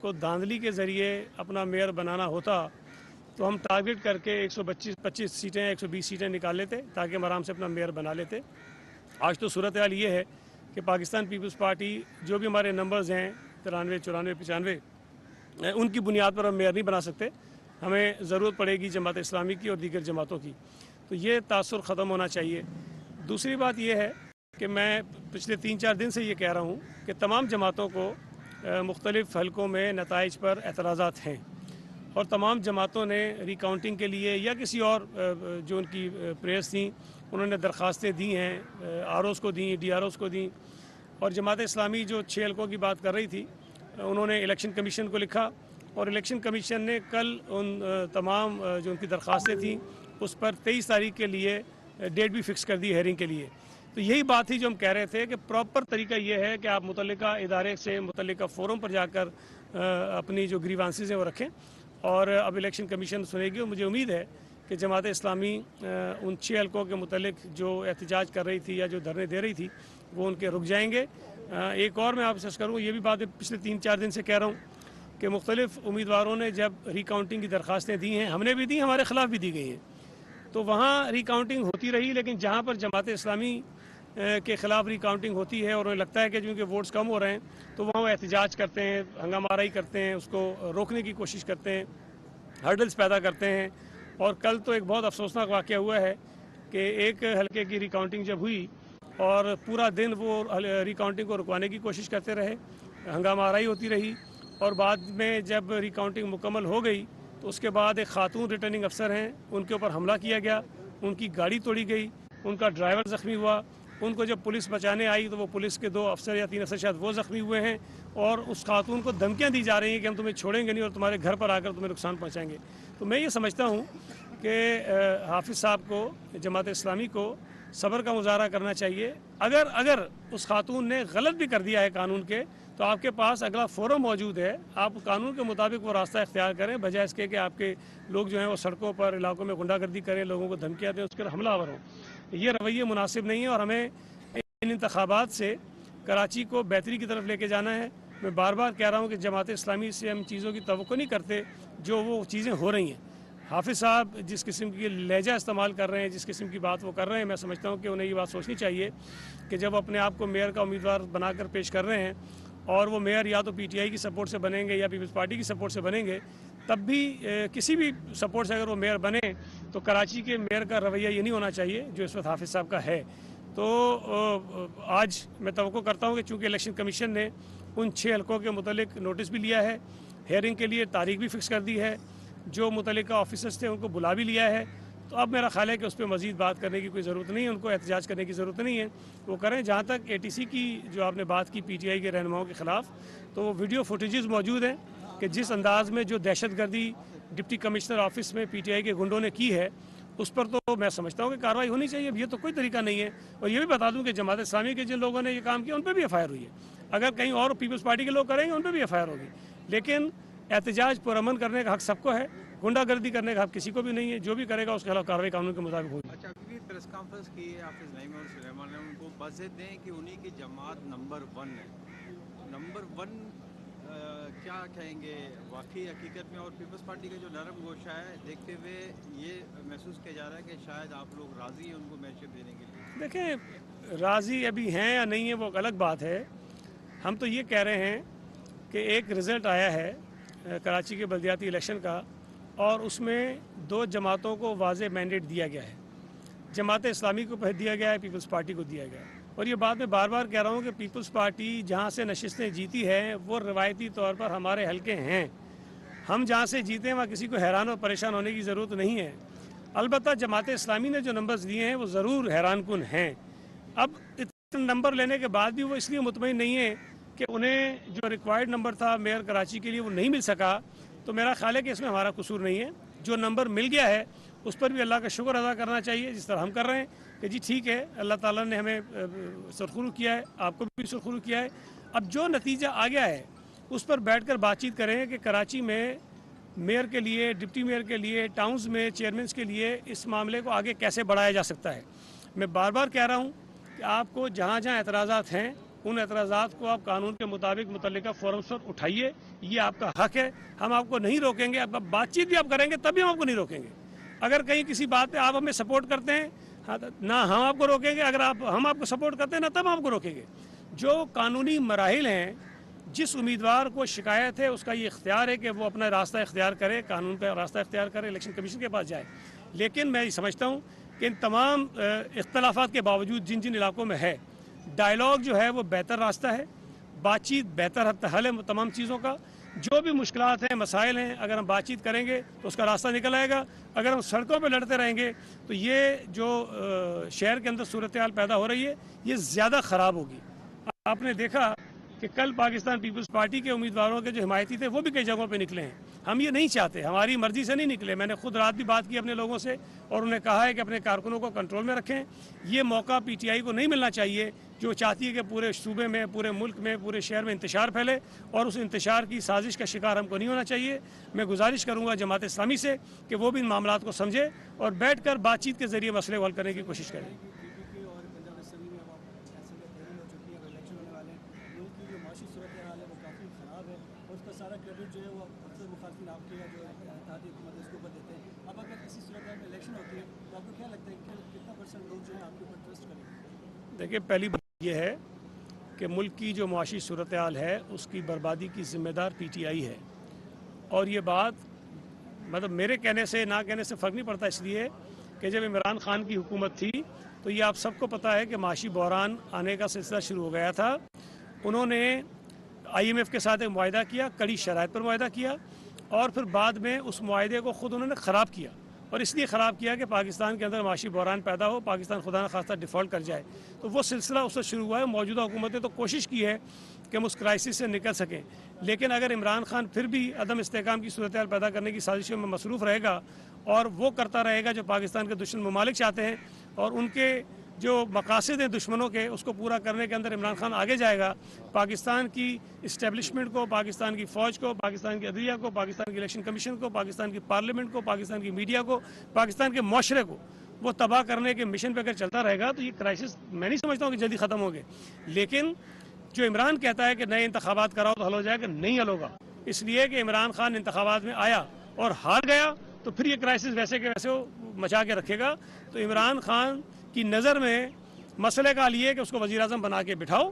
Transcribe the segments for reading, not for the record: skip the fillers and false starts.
کو धांधली के ज़रिए अपना मेयर बनाना होता तो हम टारगेट करके 125 सीटें 120 सीटें निकाल लेते ताकि हम आराम से अपना मेयर बना लेते। आज तो सूरत हाल ये है कि पाकिस्तान पीपल्स पार्टी जो भी हमारे नंबर्स हैं 93, 94, 95 उनकी बुनियाद पर हम मेयर नहीं बना सकते। हमें ज़रूरत पड़ेगी जमात इस्लामी की और दीगर जमातों की, तो ये तासुर ख़त्म होना चाहिए। दूसरी बात यह है कि मैं पिछले 3-4 दिन से ये कह रहा हूँ कि तमाम जमातों को मुख्तलिफ़ हलकों में नताइज पर एतराज़ात हैं और तमाम जमातों ने रिकाउंटिंग के लिए या किसी और जो उनकी प्रेयर्स थी उन्होंने दरख्वास्तें दी हैं, आरओज़ को दी, DROज़ को दी। और जमात इस्लामी जो 6 हलकों की बात कर रही थी उन्होंने इलेक्शन कमीशन को लिखा और इलेक्शन कमीशन ने कल उन तमाम जो उनकी दरख्वास्तें थी उस पर 23 तारीख के लिए डेट भी फिक्स कर दी हेयरिंग के लिए। तो यही बात थी जो हम कह रहे थे कि प्रॉपर तरीका ये है कि आप मुतल्लिका इदारे से मुतल्लिका फोरम पर जाकर अपनी जो ग्रीवांसेस हैं वो रखें और अब इलेक्शन कमीशन सुनेगी। और मुझे उम्मीद है कि जमात इस्लामी उन 6 हलकों के मुतल्लिक जो एहतजाज कर रही थी या जो धरने दे रही थी वो उनके रुक जाएंगे। एक और मैं आपसे करूँ, ये भी बात पिछले 3-4 दिन से कह रहा हूँ कि मुख्तलिफ़ उम्मीदवारों ने जब रिकाउंटिंग की दरख्वास्तें दी हैं, हमने भी दी, हमारे ख़िलाफ़ भी दी गई हैं, तो वहाँ रिकाउंटिंग होती रही। लेकिन जहाँ पर जमात इस्लामी के ख़िलाफ़ रिकाउंटिंग होती है और उन्हें लगता है कि चूँकि वोट्स कम हो रहे हैं तो वहाँ वो एहतजाज करते हैं, हंगामाराई करते हैं, उसको रोकने की कोशिश करते हैं, हर्डल्स पैदा करते हैं। और कल तो एक बहुत अफसोसनाक वाक़या हुआ है कि एक हलके की रिकाउंटिंग जब हुई और पूरा दिन वो रिकाउंटिंग को रुकवाने की कोशिश करते रहे, हंगामाराई होती रही और बाद में जब रिकाउंटिंग मुकम्मल हो गई तो उसके बाद एक खातून रिटर्निंग अफसर हैं उनके ऊपर हमला किया गया, उनकी गाड़ी तोड़ी गई, उनका ड्राइवर ज़ख्मी हुआ। उनको जब पुलिस बचाने आई तो वो पुलिस के 2 अफसर या 3 अफसर शायद वो ज़ख्मी हुए हैं और उस खातून को धमकियाँ दी जा रही हैं कि हम तुम्हें छोड़ेंगे नहीं और तुम्हारे घर पर आकर तुम्हें नुकसान पहुँचाएंगे। तो मैं ये समझता हूँ कि हाफिज़ साहब को, जमात इस्लामी को सब्र का मुजाहरा करना चाहिए। अगर उस खातून ने गलत भी कर दिया है कानून के तो आपके पास अगला फोरम मौजूद है, आप कानून के मुताबिक वो रास्ता इख्तियार करें, बजाय इसके कि आपके लोग जो हैं वो सड़कों पर इलाकों में गुंडागर्दी करें, लोगों को धमकियाँ दें, उसके हमलावर हों। ये रवैये मुनासिब नहीं है और हमें इन इंतखाबात से कराची को बेहतरी की तरफ लेके जाना है। मैं बार बार कह रहा हूँ कि जमात इस्लामी से हम चीज़ों की तवक्को नहीं करते जो वो चीज़ें हो रही हैं। हाफिज़ साहब जिस किस्म की लहजा इस्तेमाल कर रहे हैं, जिस किस्म की बात वो कर रहे हैं, मैं समझता हूँ कि उन्हें ये बात सोचनी चाहिए कि जब अपने आप को मेयर का उम्मीदवार बनाकर पेश कर रहे हैं और वो मेयर या तो PTI की सपोर्ट से बनेंगे या पीपल्स पार्टी की सपोर्ट से बनेंगे, तब भी किसी भी सपोर्ट से अगर वो मेयर बने तो कराची के मेयर का रवैया ये नहीं होना चाहिए जो इस वक्त हाफिज़ साहब का है। तो आज मैं तवक्को करता हूँ कि चूँकि इलेक्शन कमीशन ने उन 6 हलकों के मुतल्लिक नोटिस भी लिया है, हेयरिंग के लिए तारीख भी फिक्स कर दी है, जो मुतल्लिका ऑफिसर्स थे उनको बुला भी लिया है, तो अब मेरा ख्याल है कि उस पर मज़ीद बात करने की कोई ज़रूरत नहीं है, उनको एहतजाज करने की ज़रूरत नहीं है, वो करें। जहाँ तक ATC की जो आपने बात की PTI के रहनुमाओं के ख़िलाफ़, तो वो वीडियो फुटेजेस मौजूद हैं कि जिस अंदाज़ में जो दहशतगर्दी डिप्टी कमिश्नर ऑफिस में PTI के गुंडों ने की है उस पर तो मैं समझता हूँ कि कार्रवाई होनी चाहिए। ये तो कोई तरीका नहीं है। और ये भी बता दूँ कि जमात इस्लामी के जिन लोगों ने ये काम किया उन पर भी FIR हुई है। अगर कहीं और पीपल्स पार्टी के लोग करेंगे उन पर भी FIR होगी, लेकिन एहतजाज पुरअमन करने का हक सबको है, गुंडागर्दी करने का हक किसी को भी नहीं है। जो भी करेगा उसके खिलाफ कार्रवाई कानून के मुताबिक होगी। अच्छा, अभी प्रेस कॉन्फ्रेंस की है हाफिज़ नईम और सुलेमान ने, उनको वजह दें कि उन्हीं की जमात नंबर 1 है। नंबर 1 क्या कहेंगे वाकई हकीकत में? और पीपल्स पार्टी का जो नरम गोशा है देखते हुए ये महसूस किया जा रहा है कि शायद आप लोग राज़ी हैं उनको मैशर देने के लिए। देखें, राज़ी अभी हैं या नहीं है वो अलग बात है। हम तो ये कह रहे हैं कि एक रिज़ल्ट आया है कराची के बल्दियाती इलेक्शन का और उसमें 2 जमातों को वाज़े मैंडेट दिया गया है। जमात इस्लामी को दिया गया है, पीपल्स पार्टी को दिया गया है। और ये बात मैं बार बार कह रहा हूँ कि पीपल्स पार्टी जहाँ से नशिस्तें जीती हैं वो रवायती तौर पर हमारे हलके हैं। हम जहाँ से जीते हैं वहाँ किसी को हैरान और परेशान होने की ज़रूरत नहीं है। अलबत्ता जमात इस्लामी ने जो नंबर्स दिए हैं वो ज़रूर हैरानकुन हैं। अब इतने नंबर लेने के बाद भी वो इसलिए मुतमईन नहीं है कि उन्हें जो रिक्वायर्ड नंबर था मेयर कराची के लिए वो नहीं मिल सका, तो मेरा ख्याल है कि इसमें हमारा कसूर नहीं है। जो नंबर मिल गया है उस पर भी अल्लाह का शुक्र अदा करना चाहिए, जिस तरह हम कर रहे हैं कि जी ठीक है, अल्लाह ताला ने हमें सुरखुरू किया है, आपको भी सुरखुरू किया है। अब जो नतीजा आ गया है उस पर बैठकर बातचीत करें कि कराची में मेयर के लिए, डिप्टी मेयर के लिए, टाउन्स में चेयरमैन के लिए इस मामले को आगे कैसे बढ़ाया जा सकता है। मैं बार बार कह रहा हूँ कि आपको जहाँ जहाँ एतराज़ात हैं उन एतराज़ात को आप कानून के मुताबिक मुतल्लिका फोरम्स पर उठाइए, یہ آپ کا حق ہے, ہم آپ کو نہیں روکیں گے. اب بات چیت بھی آپ کریں گے تب بھی ہم آپ کو نہیں روکیں گے. اگر کہیں کسی بات پہ آپ ہمیں سپورٹ کرتے ہیں نہ ہم آپ کو روکیں گے, اگر ہم آپ کو سپورٹ کرتے ہیں نہ تب ہم آپ کو روکیں گے. جو قانونی مراحل ہیں, جس امیدوار کو شکایت ہے اس کا یہ اختیار ہے کہ وہ اپنا راستہ اختیار کرے, قانون کا راستہ اختیار کرے, الیکشن کمیشن کے پاس جائے. لیکن میں یہ سمجھتا ہوں کہ ان تمام اختلافات کے باوجود جن جن علاقوں میں ہے, ڈائیلاگ جو ہے وہ بہتر راستہ ہے, بات چیت بہتر حل ہے تمام چیزوں کا. جو بھی مشکلات ہیں, مسائل ہیں, اگر ہم بات چیت کریں گے تو اس کا راستہ نکل آئے گا. اگر ہم سڑکوں پہ لڑتے رہیں گے تو یہ جو شہر کے اندر صورتحال پیدا ہو رہی ہے یہ زیادہ خراب ہوگی. آپ نے دیکھا کہ کل پاکستان پیپلز پارٹی کے امیدواروں کے جو حمایتی تھے وہ بھی کئی جگہوں پہ نکلے ہیں. ہم یہ نہیں چاہتے, ہماری مرضی سے نہیں نکلے. میں نے خود رات بھی بات کی اپنے لوگوں سے اور انہیں کہا ہے کہ اپنے کارکنوں کو کنٹرول میں رکھیں. یہ موقع پی ٹی آئی کو نہیں ملنا چاہیے جو چاہتی ہے کہ پورے صوبے میں, پورے ملک میں, پورے شہر میں انتشار پھیلے, اور اس انتشار کی سازش کا شکار ہم کو نہیں ہونا چاہیے. میں گزارش کروں گا جماعت اسلامی سے کہ وہ بھی ان معاملات کو سمجھے اور بیٹھ کر بات چیت کے ذریعے مسئلے کو حل کرنے کی کوشش کریں. سارا کریڈٹ جو ہے وہ اکثر مخالفین آپ کے جو اتحادی حکومت ہے اس کے اوپر دیتے ہیں. اب اگر کسی صورت میں الیکشن ہوتی ہے تو آپ کو کیا لگتا ہے کہ کتنا پرسنٹ لوگ جو ہے آپ کے اوپر ٹرسٹ کریں گے؟ دیکھیے, پہلی بات یہ ہے کہ ملک کی جو معاشی صورتحال ہے اس کی بربادی کی ذمہ دار پی ٹی آئی ہے. اور یہ بات مطلب میرے کہنے سے نہ کہنے سے فرق نہیں پڑتا, اس لیے کہ جب عمران خان کی حکومت تھی تو یہ آپ سب کو پتہ ہے کہ معاشی بحران آنے کا سلسلہ شروع ہو گیا تھا. انہوں نے آئی ایم ایف کے ساتھ ایک معاہدہ کیا, کڑی شرائط پر معاہدہ کیا, اور پھر بعد میں اس معاہدے کو خود انہوں نے خراب کیا. اور اس لیے خراب کیا کہ پاکستان کے اندر معاشی بحران پیدا ہو, پاکستان خدا نخواستہ ڈیفالٹ کر جائے. تو وہ سلسلہ اس سے شروع ہوا ہے. موجودہ حکومت نے تو کوشش کی ہے کہ ہم اس کرائسس سے نکل سکیں, لیکن اگر عمران خان پھر بھی عدم استحکام کی صورتحال پیدا کرنے کی سازشوں میں مصروف رہے گا اور وہ کرتا رہے گا جو پاکستان کے دشمن ممالک چاہتے ہیں, اور ان کے جو مقاصد ہیں دشمنوں کے اس کو پورا کرنے کے اندر عمران خان آگے جائے گا, پاکستان کی اسٹیبلشمنٹ کو, پاکستان کی فوج کو, پاکستان کی عدلیہ کو, پاکستان کی الیکشن کمیشن کو, پاکستان کی پارلیمنٹ کو, پاکستان کی میڈیا کو, پاکستان کے معاشرے کو وہ تباہ کرنے کے مشن پہ اگر چلتا رہے گا تو یہ کرائسس میں نہیں سمجھتا ہوں کہ جلدی ختم ہوگے. لیکن جو عمران کہتا ہے کہ نئے انتخابات کراؤ تو حل ہو جائے گا, نہیں حل ہوگا. اس لیے کہ عمران خان انتخابات میں آیا اور ہار گیا تو پھر یہ کرائسس ویسے کے ویسے وہ مچا کے رکھے گا. تو عمران خان کی نظر میں مسئلے کا حل یہ ہے کہ اس کو وزیر اعظم بنا کے بٹھاؤ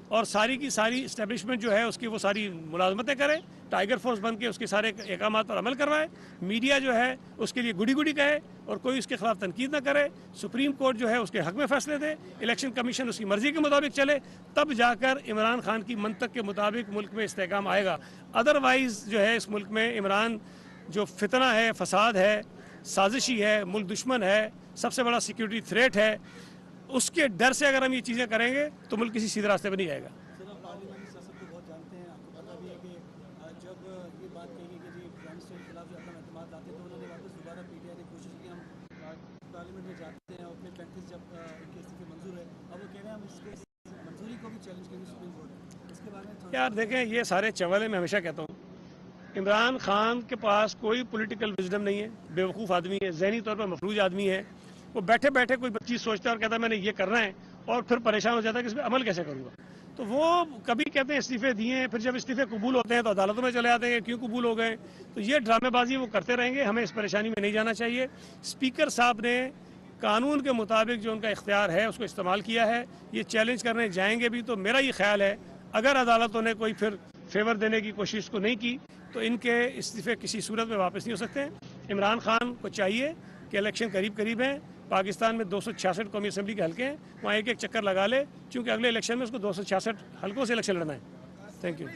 اور ساری کی ساری اسٹیبلشمنٹ جو ہے اس کی وہ ساری ملازمتیں کرے, ٹائیگر فورس بن کے اس کے سارے احکامات پر عمل کروائے, میڈیا جو ہے اس کے لیے گڈی گڈی کہے اور کوئی اس کے خلاف تنقید نہ کرے, سپریم کورٹ جو ہے اس کے حق میں فیصلے دے, الیکشن کمیشن اس کی مرضی کے مطابق چلے, تب جا کر عمران خان کی منطق کے مطابق ملک میں استحکام آئے گا. ادروائز جو ہے اس ملک میں عمران جو فتنہ ہے, فساد ہے, سازشی ہے, ملک دشمن ہے, سب سے بڑا سیکیورٹی تھریٹ ہے, اس کے ڈر سے اگر ہم یہ چیزیں کریں گے تو ملک کسی سیدھے راستے پہ نہیں جائے گا. سر آپ پارلیمانی سیاست کو بہت جانتے ہیں, آپ کو پتہ بھی ہے کہ جب یہ بات کہی گئی کہ جی پرائم منسٹر کے خلاف جو عدم اعتماد لاتے تو انہوں نے واپس دوبارہ پی ٹی آئی نے کوشش کی ہم پارلیمنٹ میں جاتے ہیں اور پھر 35 جب ان کے استعفے منظور ہے, اب وہ کہہ رہے ہیں ہم اس کے منظوری کو بھی چیلنج کریں گے سپریم کورٹ میں. اس کے بارے میں یار دیکھیں, یہ سارے چول ہیں. میں ہمیشہ کہتا ہوں عمران خان کے پاس کوئی پولیٹیکل وزڈم نہیں ہے, بیوقوف آدمی ہے, ذہنی طور پر مفلوج آدمی ہے. وہ بیٹھے بیٹھے کوئی چیز سوچتا ہے اور کہتا ہے میں نے یہ کرنا ہے, اور پھر پریشان ہو جاتا ہے کہ اس پہ عمل کیسے کروں گا. تو وہ کبھی کہتے ہیں استعفے دیے ہیں, پھر جب استعفے قبول ہوتے ہیں تو عدالتوں میں چلے آتے ہیں کیوں قبول ہو گئے. تو یہ ڈرامے بازی وہ کرتے رہیں گے, ہمیں اس پریشانی میں نہیں جانا چاہیے. اسپیکر صاحب نے قانون کے مطابق جو ان کا اختیار ہے اس کو استعمال کیا ہے. یہ چیلنج کرنے جائیں گے بھی تو میرا یہ خیال ہے اگر عدالتوں نے کوئی پھر فیور دینے کی کوشش کو نہیں کی تو ان کے استعفے کسی صورت میں واپس نہیں ہو سکتے. عمران خان کو چاہیے کہ الیکشن قریب قریب ہیں, پاکستان میں 266 قومی اسمبلی کے حلقے ہیں, وہاں ایک ایک چکر لگا لے, چونکہ اگلے الیکشن میں اس کو 266 حلقوں سے الیکشن لڑنا ہے. Thank you.